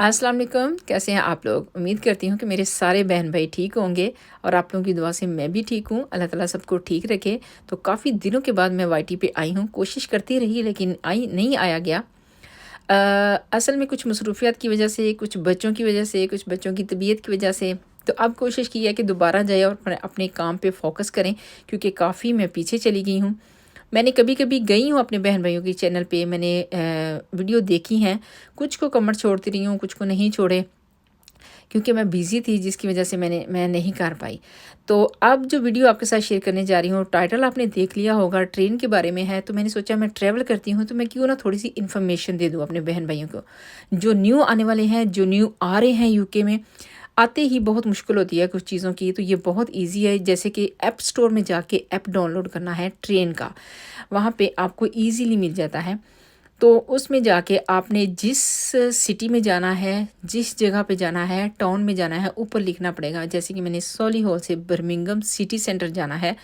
अस्सलाम वालेकुम, कैसे हैं आप लोग? उम्मीद करती हूँ कि मेरे सारे बहन भाई ठीक होंगे और आप लोगों की दुआ से मैं भी ठीक हूँ। अल्लाह ताला सबको ठीक रखे। तो काफ़ी दिनों के बाद मैं वाईटी पे आई हूँ, कोशिश करती रही लेकिन नहीं आया गया। असल में कुछ मसरूफ़ियत की वजह से, कुछ बच्चों की वजह से, कुछ बच्चों की तबीयत की वजह से, तो अब कोशिश की है कि दोबारा जाए और अपने काम पे फ़ोकस करें, क्योंकि काफ़ी मैं पीछे चली गई हूँ। मैंने कभी-कभी गई हूँ अपने बहन-भाइयों के चैनल पे, मैंने वीडियो देखी हैं, कुछ को कमेंट छोड़ती रही हूँ, कुछ को नहीं छोड़े, क्योंकि मैं बिज़ी थी जिसकी वजह से मैं नहीं कर पाई। तो अब जो वीडियो आपके साथ शेयर करने जा रही हूँ, टाइटल आपने देख लिया होगा, ट्रेन के बारे में है, तो मैंने सोचा मैं ट्रैवल करती हूँ, तो मैं क्यों ना थोड़ी-सी इन्फॉर्मेशन दे दूँ अपने बहन-भाइयों को। जो न्यू आने वाले हैं, जो न्यू आ रहे हैं यूके में, आते ही बहुत मुश्किल होती है कुछ चीज़ों की, तो ये बहुत ईज़ी है। जैसे कि ऐप स्टोर में जाके ऐप डाउनलोड करना है ट्रेन का, वहाँ पे आपको ईज़िली मिल जाता है। तो उसमें जाके आपने जिस सिटी में जाना है, जिस जगह पे जाना है, टाउन में जाना है, ऊपर लिखना पड़ेगा। जैसे कि मैंने सॉलीहॉल से बर्मिंघम सिटी सेंटर जाना है,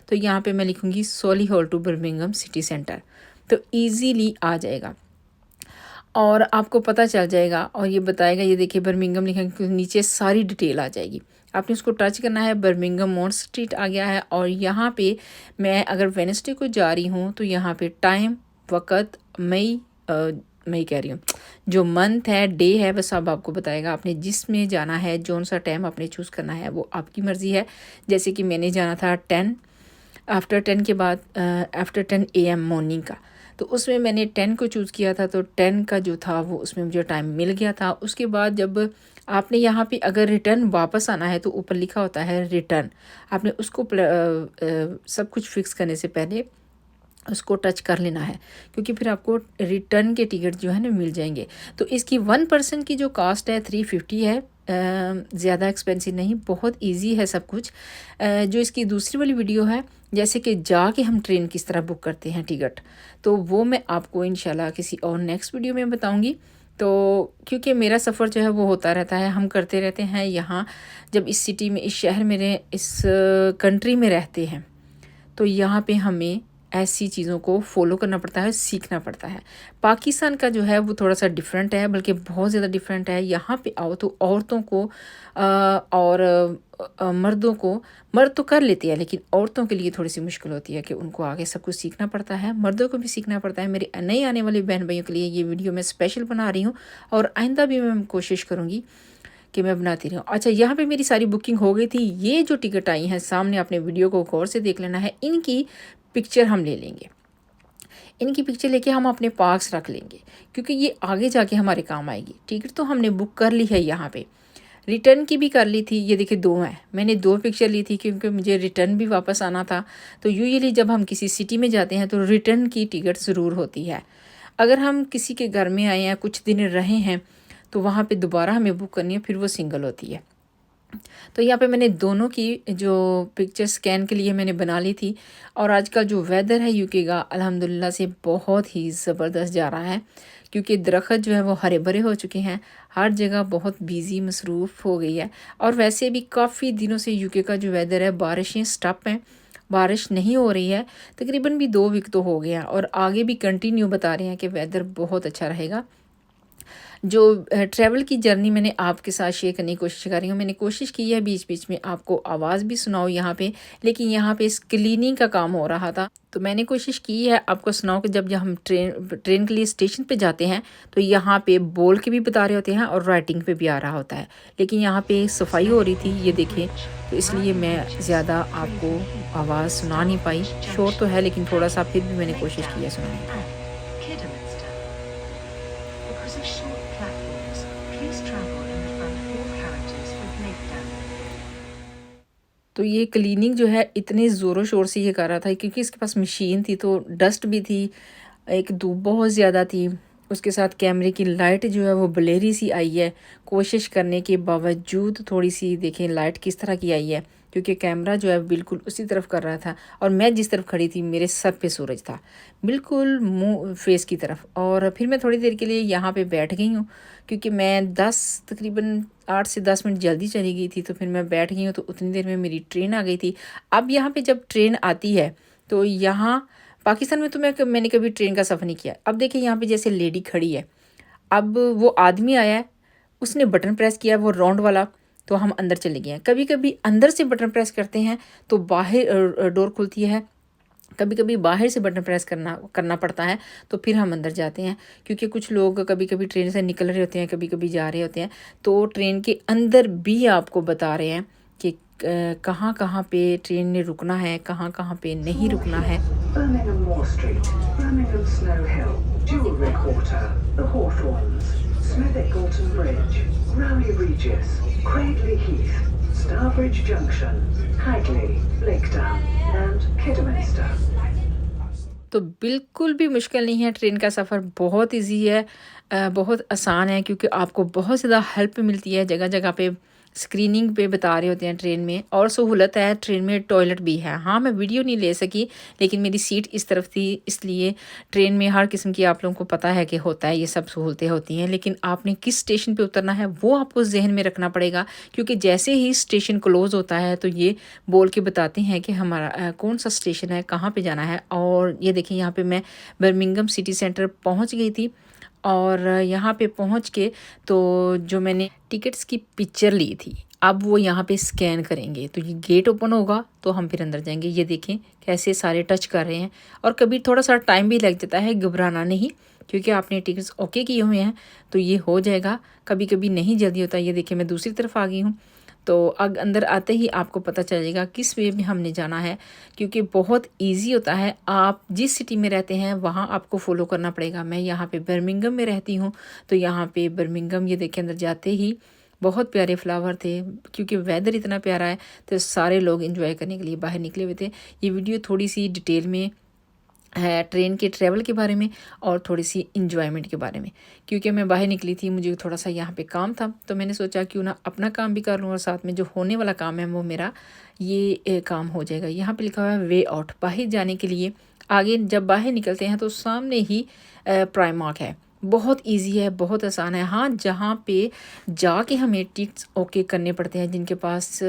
तो यहाँ पे मैं लिखूँगी सॉलीहॉल टू बर्मिंघम सिटी सेंटर, तो ईज़िली आ जाएगा। और आपको पता चल जाएगा और ये बताएगा, ये देखिए बर्मिंघम लिखा है, नीचे सारी डिटेल आ जाएगी। आपने उसको टच करना है, बर्मिंघम मोर स्ट्रीट आ गया है और यहाँ पे मैं अगर वेडनेसडे को जा रही हूँ तो यहाँ पे टाइम, वक़्त, मई कह रही हूँ, जो मंथ है, डे है, वो सब आपको बताएगा। आपने जिसमें जाना है, जौन-सा टाइम आपने चूज़ करना है, वो आपकी मर्ज़ी है। जैसे कि मैंने जाना था 10, आफ्टर 10 के बाद आफ्टर 10 एएम मॉर्निंग का, तो उसमें मैंने 10 को चूज़ किया था, तो 10 का जो था वो उसमें मुझे टाइम मिल गया था। उसके बाद जब आपने यहाँ पे अगर रिटर्न वापस आना है तो ऊपर लिखा होता है रिटर्न, आपने उसको सब कुछ फिक्स करने से पहले उसको टच कर लेना है, क्योंकि फिर आपको रिटर्न के टिकट जो है ना मिल जाएंगे। तो इसकी 1 पर्सन की जो कास्ट है 350 है, ज़्यादा एक्सपेंसिव नहीं, बहुत इजी है सब कुछ। जो इसकी दूसरी वाली वीडियो है, जैसे कि जाके हम ट्रेन किस तरह बुक करते हैं टिकट, तो वो मैं आपको इंशाल्लाह किसी और नेक्स्ट वीडियो में बताऊंगी। तो क्योंकि मेरा सफ़र जो है वो होता रहता है, हम करते रहते हैं यहाँ, जब इस सिटी में, इस शहर में, इस कंट्री में रहते हैं, तो यहाँ पे हमें ऐसी चीज़ों को फॉलो करना पड़ता है, सीखना पड़ता है। पाकिस्तान का जो है वो थोड़ा-सा डिफरेंट है, बल्कि बहुत ज़्यादा डिफरेंट है। यहाँ पे आओ तो औरतों को और मर्दों को, मर्द तो कर लेते हैं, लेकिन औरतों के लिए थोड़ी-सी मुश्किल होती है कि उनको आगे सब कुछ सीखना पड़ता है, मर्दों को भी सीखना पड़ता है। मेरे नए आने वाले बहन-भाइयों के लिए ये वीडियो मैं स्पेशल बना रही हूँ और आइंदा भी मैं कोशिश करूँगी कि मैं बनाती रही हूँ। अच्छा, यहाँ पे मेरी सारी बुकिंग हो गई थी। ये जो टिकट आई हैं सामने, आपने वीडियो को गौर से देख लेना है। इनकी पिक्चर हम ले लेंगे। इनकी पिक्चर लेके हम अपने पास रख लेंगे, क्योंकि ये आगे जाके हमारे काम आएगी। टिकट तो हमने बुक कर ली है यहाँ पे। रिटर्न की भी कर ली थी, ये देखिए 2 हैं। मैंने 2 पिक्चर ली थी क्योंकि मुझे रिटर्न भी वापस आना था। तो यूजुअली जब हम किसी सिटी में जाते हैं तो रिटर्न की टिकट ज़रूर होती है। अगर हम किसी के घर में आए हैं, कुछ दिन रहे हैं, तो वहाँ पे दोबारा हमें बुक करनी है, फिर वो सिंगल होती है। तो यहाँ पे मैंने दोनों की जो पिक्चर स्कैन के लिए मैंने बना ली थी। और आजकल जो वेदर है यूके का, अल्हम्दुलिल्लाह से बहुत ही ज़बरदस्त जा रहा है, क्योंकि दरख्त जो है वो हरे भरे हो चुके हैं, हर जगह बहुत बिजी मसरूफ़ हो गई है। और वैसे भी काफ़ी दिनों से यूके का जो वेदर है, बारिशें स्टॉप हैं, बारिश नहीं हो रही है। तकरीबन भी 2 वीक तो हो गए हैं और आगे भी कंटिन्यू बता रहे हैं कि वेदर बहुत अच्छा रहेगा। जो ट्रैवल की जर्नी मैंने आपके साथ शेयर करने की कोशिश कर रही हूँ। मैंने कोशिश की है बीच-बीच में आपको आवाज़ भी सुनाऊँ यहाँ पे, लेकिन यहाँ पे क्लीनिंग का काम हो रहा था। तो मैंने कोशिश की है आपको सुनाऊँ कि जब हम ट्रेन के लिए स्टेशन पे जाते हैं, तो यहाँ पे बोल के भी बता रहे होते हैं और राइटिंग पे भी आ रहा होता है। लेकिन यहाँ पे सफाई हो रही थी, ये देखें, तो इसलिए मैं ज़्यादा आपको आवाज़ सुना नहीं पाई। शोर तो है लेकिन थोड़ा-सा फिर भी मैंने कोशिश की है सुनाने की। Because of short platforms, please travel in the front 4 carriages with leg down. तो ये क्लीनिंग जो है इतने ज़ोरों शोर से ये कर रहा था, क्योंकि इसके पास मशीन थी, तो डस्ट भी थी, एक धूप बहुत ज़्यादा थी, उसके साथ कैमरे की लाइट जो है वो ब्लेरी सी आई है। कोशिश करने के बावजूद थोड़ी सी देखें लाइट किस तरह की आई है, क्योंकि कैमरा जो है बिल्कुल उसी तरफ कर रहा था और मैं जिस तरफ खड़ी थी मेरे सर पे सूरज था, बिल्कुल मुंह फेस की तरफ। और फिर मैं थोड़ी देर के लिए यहाँ पे बैठ गई हूँ, क्योंकि मैं तकरीबन 8 से 10 मिनट जल्दी चली गई थी, तो फिर मैं बैठ गई हूँ। तो उतनी देर में मेरी ट्रेन आ गई थी। अब यहाँ पे जब ट्रेन आती है, तो यहाँ पाकिस्तान में तो मैंने कभी ट्रेन का सफ़र नहीं किया। अब देखिए यहाँ पे जैसे लेडी खड़ी है, अब वो आदमी आया है, उसने बटन प्रेस किया वो राउंड वाला, तो हम अंदर चले गए हैं। कभी-कभी अंदर से बटन प्रेस करते हैं तो बाहर डोर खुलती है, कभी-कभी बाहर से बटन प्रेस करना पड़ता है, तो फिर हम अंदर जाते हैं। क्योंकि कुछ लोग कभी-कभी ट्रेन से निकल रहे होते हैं, कभी-कभी जा रहे होते हैं, तो ट्रेन के अंदर भी आपको बता रहे हैं कि कहाँ-कहाँ पे ट्रेन ने रुकना है, कहाँ-कहाँ पे नहीं रुकना है। Birmingham Moor Street, Birmingham Snow Hill, Jewellery Quarter, The Hawthorns, Smethwick Galton Bridge, Rowley Regis, Cradley Heath, Starbridge Junction, Hagley, Blakedown and Kidderminster. तो बिल्कुल भी मुश्किल नहीं है, ट्रेन का सफ़र बहुत ईज़ी है, बहुत आसान है, क्योंकि आपको बहुत ज़्यादा हेल्प मिलती है। जगह-जगह पे स्क्रीनिंग पे बता रहे होते हैं ट्रेन में, और सहूलत है ट्रेन में, टॉयलेट भी है। हाँ, मैं वीडियो नहीं ले सकी, लेकिन मेरी सीट इस तरफ थी, इसलिए ट्रेन में हर किस्म की, आप लोगों को पता है कि होता है, ये सब सहूलतें होती हैं। लेकिन आपने किस स्टेशन पे उतरना है वो आपको ज़हन में रखना पड़ेगा, क्योंकि जैसे ही स्टेशन क्लोज़ होता है तो ये बोल के बताते हैं कि हमारा कौन सा स्टेशन है, कहाँ पे जाना है। और ये देखिए, यहाँ पे मैं बर्मिंघम सिटी सेंटर पहुँच गई थी, और यहाँ पे पहुँच के तो जो मैंने टिकट्स की पिक्चर ली थी, अब वो यहाँ पे स्कैन करेंगे तो ये गेट ओपन होगा, तो हम फिर अंदर जाएंगे। ये देखें कैसे सारे टच कर रहे हैं, और कभी थोड़ा सा टाइम भी लग जाता है, घबराना नहीं, क्योंकि आपने टिकट्स ओके किए हुए हैं तो ये हो जाएगा। कभी कभी नहीं जल्दी होता। ये देखिए, मैं दूसरी तरफ आ गई हूँ, तो अंदर आते ही आपको पता चलेगा किस वे में हमने जाना है, क्योंकि बहुत इजी होता है। आप जिस सिटी में रहते हैं वहाँ आपको फॉलो करना पड़ेगा। मैं यहाँ पे बर्मिंघम में रहती हूँ, तो यहाँ पे बर्मिंघम, ये देखिए, अंदर जाते ही बहुत प्यारे फ्लावर थे, क्योंकि वेदर इतना प्यारा है, तो सारे लोग एंजॉय करने के लिए बाहर निकले हुए थे। ये वीडियो थोड़ी सी डिटेल में है ट्रेन के ट्रैवल के बारे में, और थोड़ी सी इंजॉयमेंट के बारे में, क्योंकि मैं बाहर निकली थी, मुझे थोड़ा सा यहाँ पे काम था, तो मैंने सोचा क्यों ना अपना काम भी कर लूँ, और साथ में जो होने वाला काम है वो मेरा ये काम हो जाएगा। यहाँ पे लिखा हुआ है वे आउट, बाहर जाने के लिए। आगे जब बाहर निकलते हैं तो सामने ही प्राइमार्क है। बहुत इजी है, बहुत आसान है। हाँ, जहाँ पे जाके हमें टिकट्स ओके करने पड़ते हैं, जिनके पास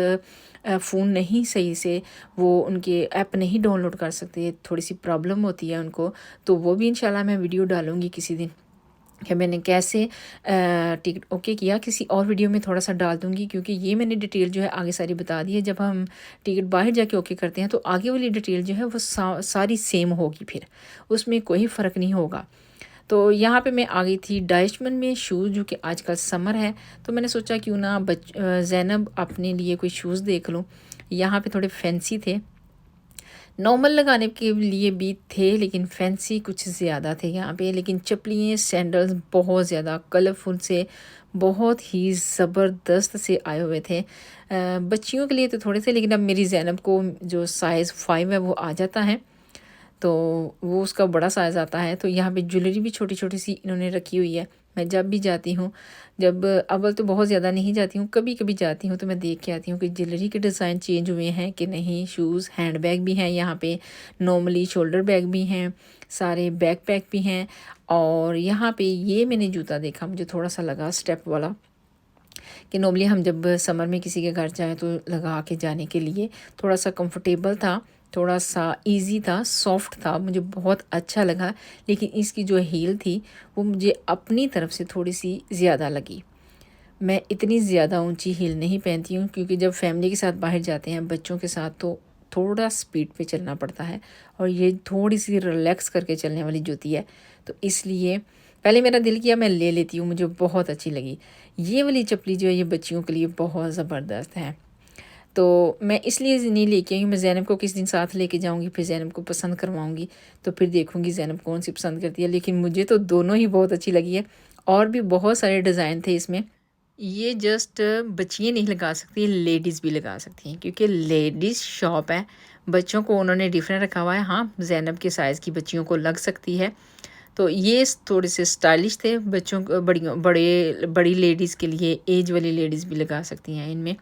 फ़ोन नहीं सही से, वो उनके ऐप नहीं डाउनलोड कर सकते, थोड़ी सी प्रॉब्लम होती है उनको, तो वो भी इंशाल्लाह मैं वीडियो डालूँगी किसी दिन कि मैंने कैसे टिकट ओके किया। किसी और वीडियो में थोड़ा सा डाल दूँगी, क्योंकि ये मैंने डिटेल जो है आगे सारी बता दी है। जब हम टिकट बाहर जाके ओके करते हैं तो आगे वाली डिटेल जो है वो सारी सेम होगी, फिर उसमें कोई फ़र्क नहीं होगा। तो यहाँ पे मैं आ गई थी डाइचमन में शूज़, जो कि आजकल समर है, तो मैंने सोचा क्यों ना ज़ैनब अपने लिए कोई शूज़ देख लूँ। यहाँ पे थोड़े फैंसी थे, नॉर्मल लगाने के लिए भी थे, लेकिन फैंसी कुछ ज़्यादा थे यहाँ पे। लेकिन चप्पलियाँ, सैंडल्स बहुत ज़्यादा कलरफुल से, बहुत ही ज़बरदस्त से आए हुए थे। बच्चियों के लिए तो थोड़े थे, लेकिन अब मेरी ज़ैनब को जो साइज़ 5 है वो आ जाता है, तो वो उसका बड़ा साइज़ आता है। तो यहाँ पे ज्वेलरी भी छोटी-छोटी सी इन्होंने रखी हुई है। मैं जब भी जाती हूँ, जब अव्वल तो बहुत ज़्यादा नहीं जाती हूँ, कभी-कभी जाती हूँ तो मैं देख के आती हूँ कि ज्वेलरी के डिज़ाइन चेंज हुए हैं कि नहीं। शूज़, हैंडबैग भी हैं यहाँ पे, नॉर्मली शोल्डर बैग भी हैं, सारे बैकपैक भी हैं। और यहाँ पे ये मैंने जूता देखा, मुझे थोड़ा-सा लगा स्टेप वाला, कि नॉर्मली हम जब समर में किसी के घर जाएँ तो लगा के जाने के लिए थोड़ा-सा कंफर्टेबल था, थोड़ा-सा इजी था, सॉफ्ट था, मुझे बहुत अच्छा लगा। लेकिन इसकी जो हील थी वो मुझे अपनी तरफ से थोड़ी-सी ज़्यादा लगी। मैं इतनी ज़्यादा ऊंची हील नहीं पहनती हूँ, क्योंकि जब फैमिली के साथ बाहर जाते हैं बच्चों के साथ तो थोड़ा स्पीड पे चलना पड़ता है, और ये थोड़ी सी रिलैक्स करके चलने वाली जूती है, तो इसलिए पहले मेरा दिल किया मैं ले लेती हूँ, मुझे बहुत अच्छी लगी। ये वाली चप्पली जो है ये बच्चियों के लिए बहुत ज़बरदस्त है, तो मैं इसलिए नहीं लेके आई हूँ। मैं ज़ैनब को किस दिन साथ लेके जाऊँगी, फिर ज़ैनब को पसंद करवाऊँगी, तो फिर देखूँगी ज़ैनब कौन सी पसंद करती है। लेकिन मुझे तो दोनों ही बहुत अच्छी लगी है, और भी बहुत सारे डिज़ाइन थे इसमें। ये जस्ट बच्चियाँ नहीं लगा सकती, लेडीज़ भी लगा सकती हैं, क्योंकि लेडीज़ शॉप है। बच्चों को उन्होंने डिफरेंट रखा हुआ है। हाँ, ज़ैनब के साइज़ की बच्चियों को लग सकती है, तो ये थोड़े से स्टाइलिश थे। बच्चों को बड़ी लेडीज़ के लिए, एज वाली लेडीज़ भी लगा सकती हैं इनमें।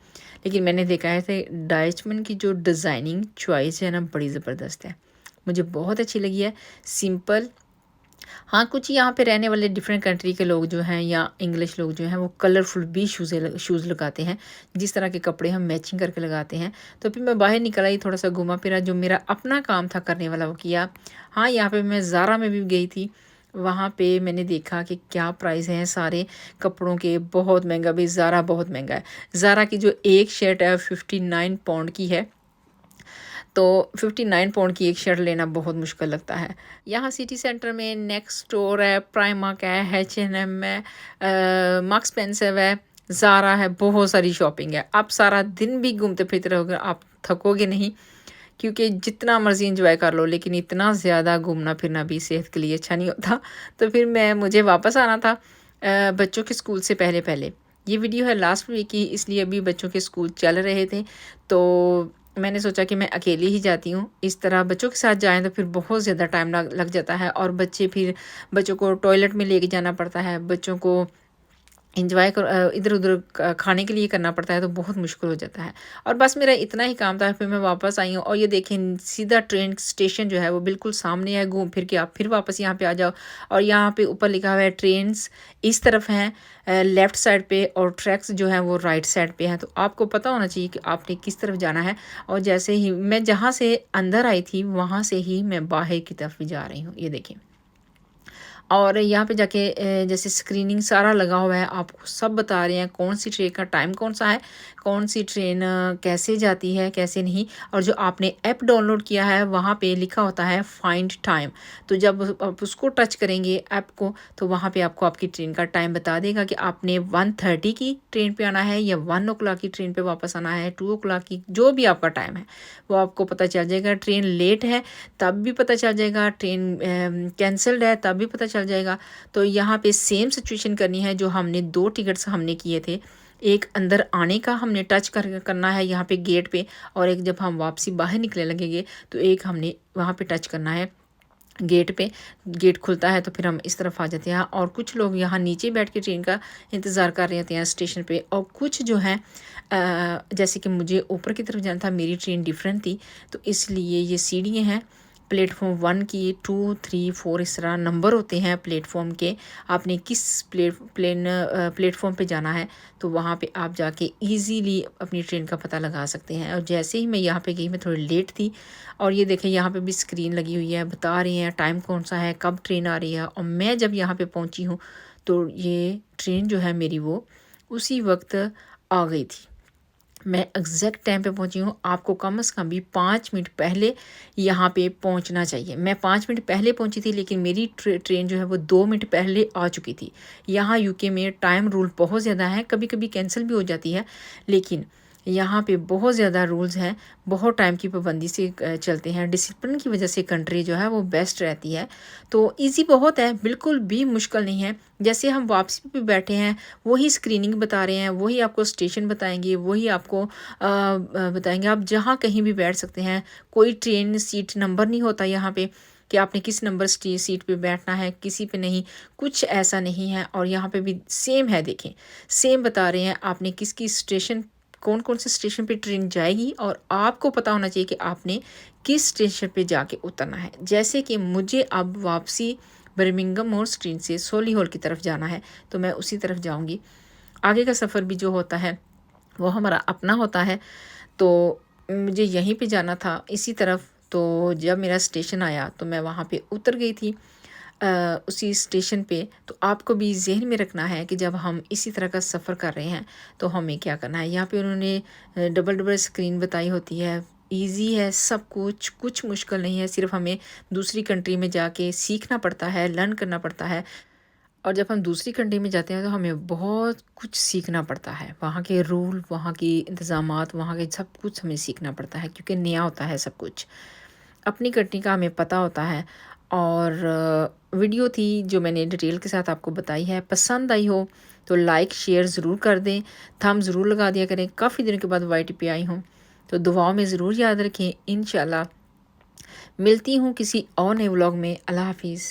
लेकिन मैंने देखा है थे डाइचमन की जो डिज़ाइनिंग चॉइस है ना, बड़ी ज़बरदस्त है, मुझे बहुत अच्छी लगी है। सिंपल, हाँ, कुछ यहाँ पे रहने वाले डिफरेंट कंट्री के लोग जो हैं, या इंग्लिश लोग जो हैं, वो कलरफुल भी शूज़ लगाते हैं, जिस तरह के कपड़े हम मैचिंग करके लगाते हैं। तो फिर मैं बाहर निकल आई, थोड़ा सा घूमा फिरा, जो मेरा अपना काम था करने वाला वो किया। हाँ, यहाँ पे मैं ज़ारा में भी गई थी, वहाँ पे मैंने देखा कि क्या प्राइस हैं सारे कपड़ों के, बहुत महंगा भी। ज़ारा बहुत महंगा है। ज़ारा की जो एक शर्ट है 59 पाउंड की है, तो 59 पाउंड की एक शर्ट लेना बहुत मुश्किल लगता है। यहाँ सिटी सेंटर में नेक्स्ट स्टोर है, प्राइमार्क है, H&M है, मार्क्स स्पेंसर है, ज़ारा है, बहुत सारी शॉपिंग है। आप सारा दिन भी घूमते फिरते रहोगे, आप थकोगे नहीं, क्योंकि जितना मर्ज़ी एंजॉय कर लो, लेकिन इतना ज़्यादा घूमना फिरना भी सेहत के लिए अच्छा नहीं होता। तो फिर मुझे वापस आना था बच्चों के स्कूल से पहले। ये वीडियो है लास्ट वीक की, इसलिए अभी बच्चों के स्कूल चल रहे थे, तो मैंने सोचा कि मैं अकेली ही जाती हूँ। इस तरह बच्चों के साथ जाएँ तो फिर बहुत ज़्यादा टाइम लग जाता है, और बच्चों को टॉयलेट में लेके जाना पड़ता है, बच्चों को इधर-उधर खाने के लिए करना पड़ता है, तो बहुत मुश्किल हो जाता है। और बस मेरा इतना ही काम था, फिर मैं वापस आई हूँ, और ये देखें सीधा ट्रेन स्टेशन जो है वो बिल्कुल सामने है। घूम फिर के आप फिर वापस यहाँ पे आ जाओ, और यहाँ पे ऊपर लिखा हुआ है ट्रेन्स इस तरफ हैं लेफ़्ट साइड पे, और ट्रैक्स जो हैं वो राइट साइड पे हैं। तो आपको पता होना चाहिए कि आपने किस तरफ जाना है। और जैसे ही मैं जहाँ से अंदर आई थी, वहाँ से ही मैं बाहर की तरफ भी जा रही हूँ, ये देखें। और यहाँ पे जाके जैसे स्क्रीनिंग सारा लगा हुआ है, आपको सब बता रहे हैं कौन सी ट्रेन का टाइम कौन सा है, कौन सी ट्रेन कैसे जाती है, कैसे नहीं। और जो आपने ऐप डाउनलोड किया है, वहाँ पे लिखा होता है फाइंड टाइम। तो जब आप उसको टच करेंगे ऐप को, तो वहाँ पे आपको आपकी ट्रेन का टाइम बता देगा कि आपने 1:30 की ट्रेन पे आना है, या 1 o'clock की ट्रेन पे वापस आना है, 2 o'clock की, जो भी आपका टाइम है वो आपको पता चल जाएगा। ट्रेन लेट है तब भी पता चल जाएगा, ट्रेन कैंसल्ड है तब भी पता चल जाएगा। तो यहाँ पे सेम सिचुएशन करनी है, जो हमने 2 टिकट्स हमने किए थे। एक अंदर आने का हमने टच करना है यहाँ पे गेट पे, और एक जब हम वापसी बाहर निकलने लगेंगे तो एक हमने वहाँ पे टच करना है गेट पे। गेट खुलता है तो फिर हम इस तरफ आ जाते हैं, और कुछ लोग यहाँ नीचे बैठ के ट्रेन का इंतज़ार कर रहे होते हैं स्टेशन पे, और कुछ जो हैं जैसे कि मुझे ऊपर की तरफ जाना था, मेरी ट्रेन डिफरेंट थी, तो इसलिए ये सीढ़ियाँ हैं। प्लेटफॉर्म 1 की 2, 3, 4 इस तरह नंबर होते हैं प्लेटफॉर्म के। आपने किस प्लेटफॉर्म पे जाना है, तो वहाँ पे आप जाके इजीली अपनी ट्रेन का पता लगा सकते हैं। और जैसे ही मैं यहाँ पे गई, मैं थोड़ी लेट थी, और ये देखें यहाँ पे भी स्क्रीन लगी हुई है, बता रही हैं टाइम कौन सा है, कब ट्रेन आ रही है। और मैं जब यहाँ पे पहुँची हूँ, तो ये ट्रेन जो है मेरी वो उसी वक्त आ गई थी। मैं एग्जैक्ट टाइम पे पहुंची हूँ। आपको कम से कम भी 5 मिनट पहले यहाँ पे पहुंचना चाहिए। मैं 5 मिनट पहले पहुंची थी, लेकिन मेरी ट्रेन जो है वो 2 मिनट पहले आ चुकी थी। यहाँ यूके में टाइम रूल बहुत ज़्यादा है, कभी कभी कैंसिल भी हो जाती है, लेकिन यहाँ पे बहुत ज़्यादा रूल्स हैं, बहुत टाइम की पाबंदी से चलते हैं। डिसिप्लिन की वजह से कंट्री जो है वो बेस्ट रहती है। तो इजी बहुत है, बिल्कुल भी मुश्किल नहीं है। जैसे हम वापसी पे बैठे हैं, वही स्क्रीनिंग बता रहे हैं, वही आपको स्टेशन बताएंगे, वही आपको बताएंगे। आप जहाँ कहीं भी बैठ सकते हैं। कोई ट्रेन सीट नंबर नहीं होता यहाँ पे कि आपने किस नंबर सीट पे बैठना है, किसी पे नहीं, कुछ ऐसा नहीं है। और यहाँ पे भी सेम है, देखें सेम बता रहे हैं आपने किस स्टेशन, कौन कौन से स्टेशन पे ट्रेन जाएगी, और आपको पता होना चाहिए कि आपने किस स्टेशन पे जाके उतरना है। जैसे कि मुझे अब वापसी बर्मिंघम और ट्रेन से सोलीहॉल की तरफ जाना है, तो मैं उसी तरफ जाऊंगी। आगे का सफ़र भी जो होता है वो हमारा अपना होता है। तो मुझे यहीं पे जाना था, इसी तरफ। तो जब मेरा स्टेशन आया तो मैं वहाँ पे उतर गई थी उसी स्टेशन पे। तो आपको भी जहन में रखना है कि जब हम इसी तरह का सफ़र कर रहे हैं तो हमें क्या करना है। यहाँ पे उन्होंने डबल स्क्रीन बताई होती है। इजी है सब कुछ, कुछ मुश्किल नहीं है, सिर्फ हमें दूसरी कंट्री में जाके सीखना पड़ता है, लर्न करना पड़ता है। और जब हम दूसरी कंट्री में जाते हैं तो हमें बहुत कुछ सीखना पड़ता है, वहाँ के रूल, वहाँ की इंतज़ामात, वहाँ के सब कुछ हमें सीखना पड़ता है, क्योंकि नया होता है सब कुछ। अपनी कंट्री का हमें पता होता है। और वीडियो थी जो मैंने डिटेल के साथ आपको बताई है। पसंद आई हो तो लाइक शेयर ज़रूर कर दें, थंब ज़रूर लगा दिया करें। काफ़ी दिनों के बाद वाईटी पे आई हूँ, तो दुआओं में ज़रूर याद रखें। इंशाल्लाह मिलती हूँ किसी और नए व्लॉग में। अल्लाह हाफिज़।